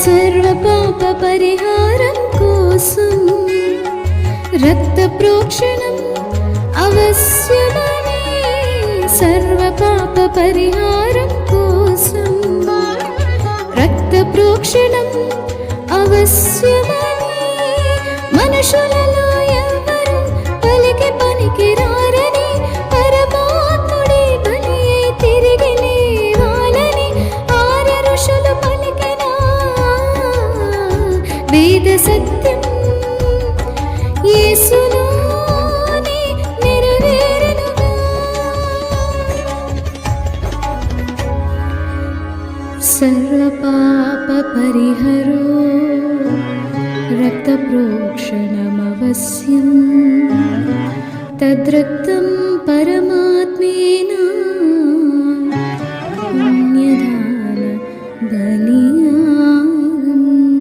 సర్వపాపపరిహారం కోసం రక్తప్రోక్షణం అవశ్యమని, సర్వపాపపరిహారం కోసం రక్తప్రోక్షణం అవశ్యమని, మనుషులలో ఎవరు పలికి పనికి రారని, పరమాత్ముడే బలి అయి తిరిగి లేవాలని ఆర్య ఋషులు పలికిన వేద సత్యం యేసులోనే నెరవేరెనుగా. సర్వపాప పరిహరో రక్తప్రోక్షణమవశ్యం, తద్రక్తం పరమాత్మేన